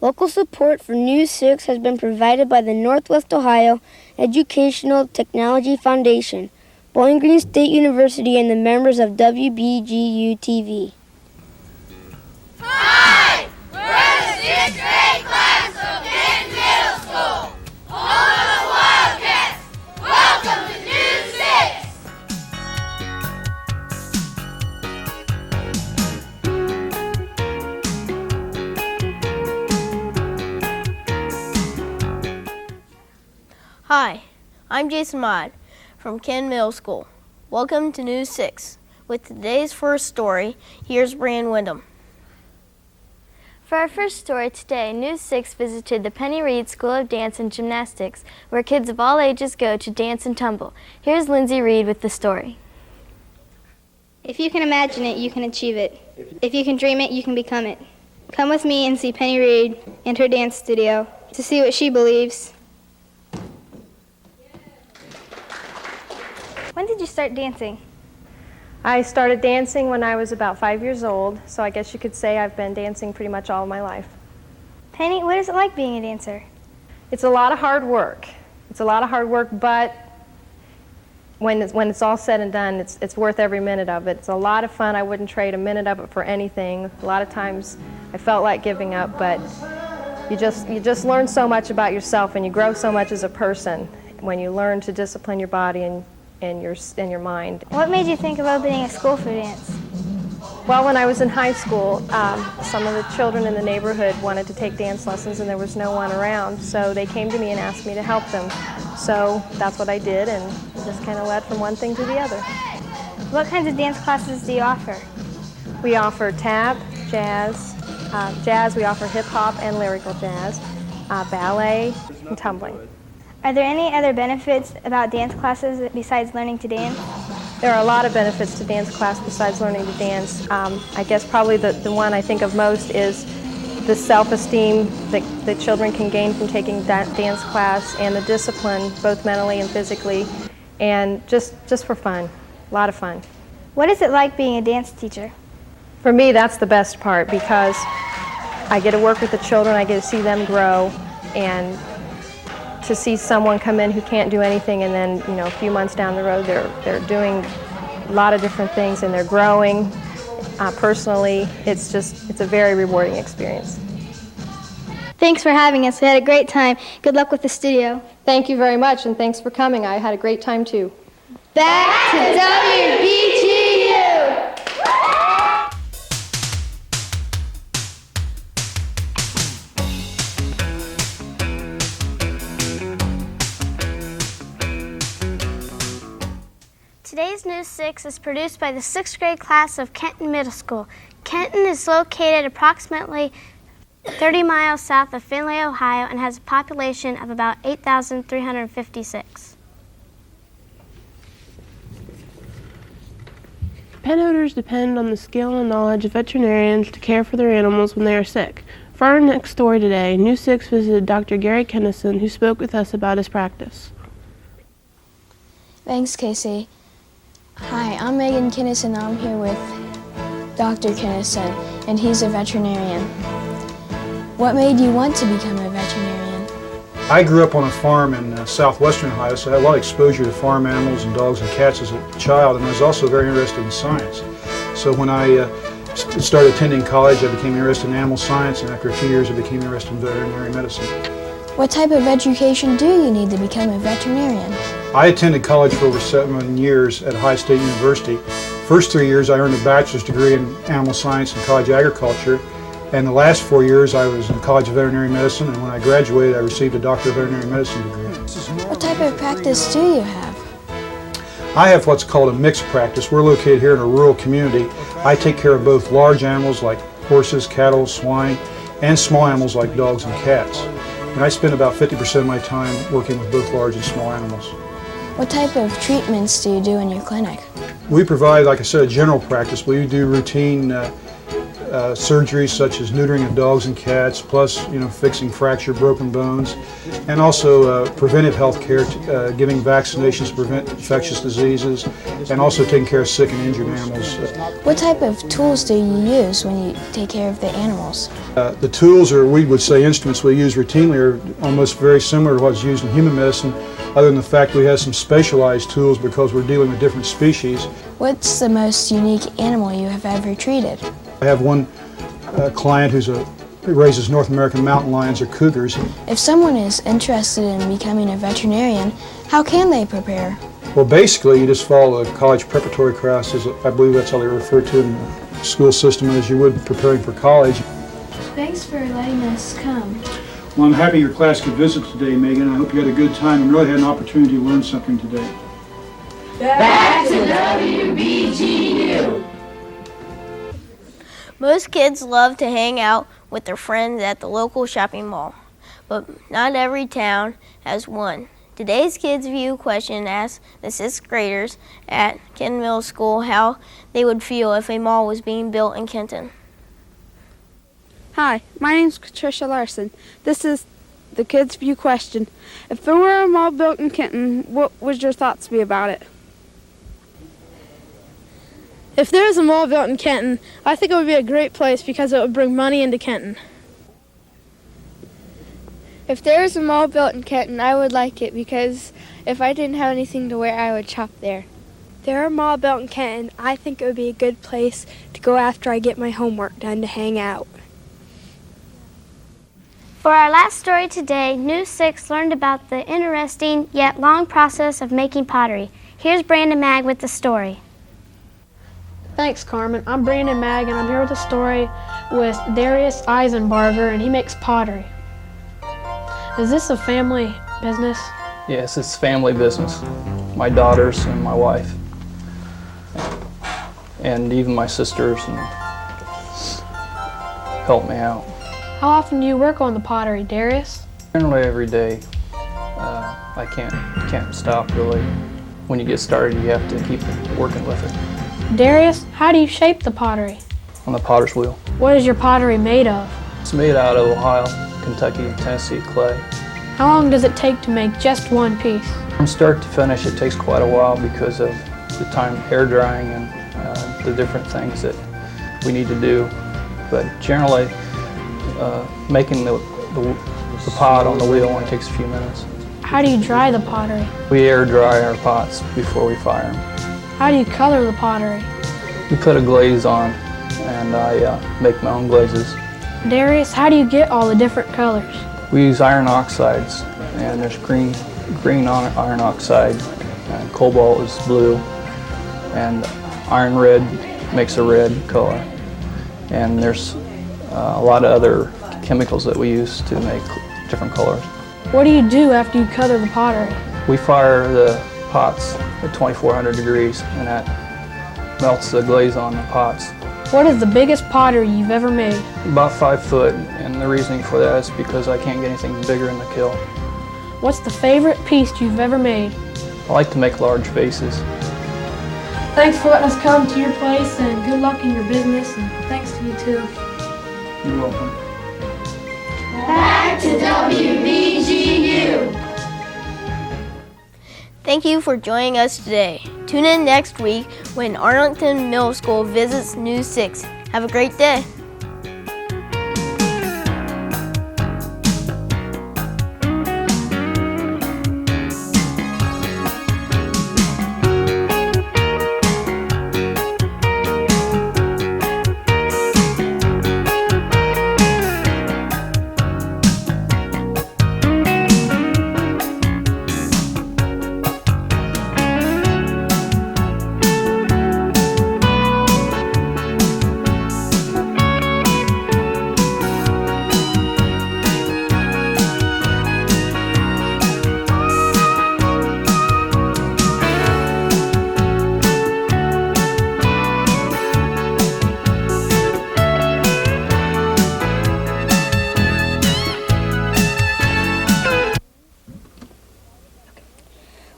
Local support for News 6 has been provided by the Northwest Ohio Educational Technology Foundation, Bowling Green State University, and the members of WBGU-TV. Hi! We're the 6th grade class of Kenton Middle School, home of the Wildcats. Welcome to News 6. Hi, I'm Jason Mott from Kenton Middle School. Welcome to News 6. With today's first story, here's Brian Wyndham. For our first story today, News 6 visited the Penny Reed School of Dance and Gymnastics, where kids of all ages go to dance and tumble. Here's Lindsay Reed with the story. If you can imagine it, you can achieve it. If you can dream it, you can become it. Come with me and see Penny Reed and her dance studio to see what she believes. When did you start dancing? I started dancing when I was about 5 years old, so I guess you could say I've been dancing pretty much all of my life. Penny, what is it like being a dancer? It's a lot of hard work. But when it's all said and done, it's worth every minute of it. It's a lot of fun. I wouldn't trade a minute of it for anything. A lot of times I felt like giving up, but you just learn so much about yourself, and you grow so much as a person when you learn to discipline your body and your mind. What made you think of opening a school for dance? Well, when I was in high school, some of the children in the neighborhood wanted to take dance lessons, and there was no one around, so they came to me and asked me to help them. So that's what I did, and it just kind of led from one thing to the other. What kinds of dance classes do you offer? We offer tap, jazz, we offer hip-hop and lyrical jazz, ballet, and tumbling. Are there any other benefits about dance classes besides learning to dance? There are a lot of benefits to dance class besides learning to dance. I guess probably the one I think of most is the self-esteem that the children can gain from taking that dance class, and the discipline, both mentally and physically, and just for fun, a lot of fun. What is it like being a dance teacher? For me, that's the best part, because I get to work with the children, I get to see them grow, and to see someone come in who can't do anything, and then a few months down the road they're doing a lot of different things, and they're growing personally. It's a very rewarding experience. Thanks for having us. We had a great time. Good luck with the studio. Thank you very much, and thanks for coming. I had a great time too. Back to WBGU! Today's News 6 is produced by the 6th grade class of Kenton Middle School. Kenton is located approximately 30 miles south of Findlay, Ohio, and has a population of about 8,356. Pet owners depend on the skill and knowledge of veterinarians to care for their animals when they are sick. For our next story today, News 6 visited Dr. Gary Kenton, who spoke with us about his practice. Thanks, Casey. Hi, I'm Megan Kinnison. I'm here with Dr. Kinnison, and he's a veterinarian. What made you want to become a veterinarian? I grew up on a farm in southwestern Ohio, so I had a lot of exposure to farm animals and dogs and cats as a child, and I was also very interested in science. So when I started attending college, I became interested in animal science, and after a few years I became interested in veterinary medicine. What type of education do you need to become a veterinarian? I attended college for over 7 years at Ohio State University. First 3 years I earned a bachelor's degree in animal science and college agriculture, and the last 4 years I was in College of Veterinary Medicine, and when I graduated I received a Doctor of Veterinary Medicine degree. What type of practice do you have? I have what's called a mixed practice. We're located here in a rural community. I take care of both large animals like horses, cattle, swine, and small animals like dogs and cats. And I spend about 50% of my time working with both large and small animals. What type of treatments do you do in your clinic? We provide, like I said, a general practice. We do routine surgeries such as neutering of dogs and cats, plus fixing fractured, broken bones, and also preventive health care, giving vaccinations to prevent infectious diseases, and also taking care of sick and injured animals. What type of tools do you use when you take care of the animals? The tools, or we would say instruments we use routinely, are almost very similar to what's used in human medicine, other than the fact we have some specialized tools because we're dealing with different species. What's the most unique animal you have ever treated? I have one client who raises North American mountain lions or cougars. If someone is interested in becoming a veterinarian, how can they prepare? Well, basically, you just follow the college preparatory classes. I believe that's how they refer to it in the school system, as you would preparing for college. Thanks for letting us come. Well, I'm happy your class could visit today, Megan. I hope you had a good time and really had an opportunity to learn something today. Back to WBGU. Most kids love to hang out with their friends at the local shopping mall, but not every town has one. Today's Kids View question asks the 6th graders at Kenton Middle School how they would feel if a mall was being built in Kenton. Hi, my name is Patricia Larson. This is the Kids View question. If there were a mall built in Kenton, what would your thoughts be about it? If there was a mall built in Kenton, I think it would be a great place because it would bring money into Kenton. If there was a mall built in Kenton, I would like it because if I didn't have anything to wear, I would shop there. If there were a mall built in Kenton, I think it would be a good place to go after I get my homework done to hang out. For our last story today, New 6 learned about the interesting yet long process of making pottery. Here's Brandon Mag with the story. Thanks, Carmen. I'm Brandon Mag, and I'm here with a story with Darius Eisenbarger, and he makes pottery. Is this a family business? Yes, it's family business. My daughters and my wife, and even my sisters help me out. How often do you work on the pottery, Darius? Generally every day. I can't stop really. When you get started, you have to keep working with it. Darius, how do you shape the pottery? On the potter's wheel. What is your pottery made of? It's made out of Ohio, Kentucky, and Tennessee clay. How long does it take to make just one piece? From start to finish, it takes quite a while because of the time air drying and the different things that we need to do. But generally, making the pot on the wheel only takes a few minutes. How do you dry the pottery? We air dry our pots before we fire them. How do you color the pottery? We put a glaze on, and I make my own glazes. Darius, how do you get all the different colors? We use iron oxides, and there's green iron oxide, and cobalt is blue, and iron red makes a red color. And there's a lot of other chemicals that we use to make different colors. What do you do after you color the pottery? We fire the pots at 2400 degrees, and that melts the glaze on the pots. What is the biggest pottery you've ever made? About 5 foot, and the reasoning for that is because I can't get anything bigger in the kiln. What's the favorite piece you've ever made? I like to make large vases. Thanks for letting us come to your place, and good luck in your business, and thanks to you too. You're welcome. Back to WBGU. Thank you for joining us today. Tune in next week when Arlington Middle School visits News 6. Have a great day.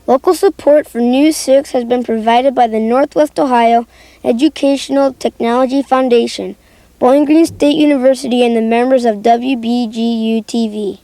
Local support for News 6 has been provided by the Northwest Ohio Educational Technology Foundation, Bowling Green State University, and the members of WBGU TV.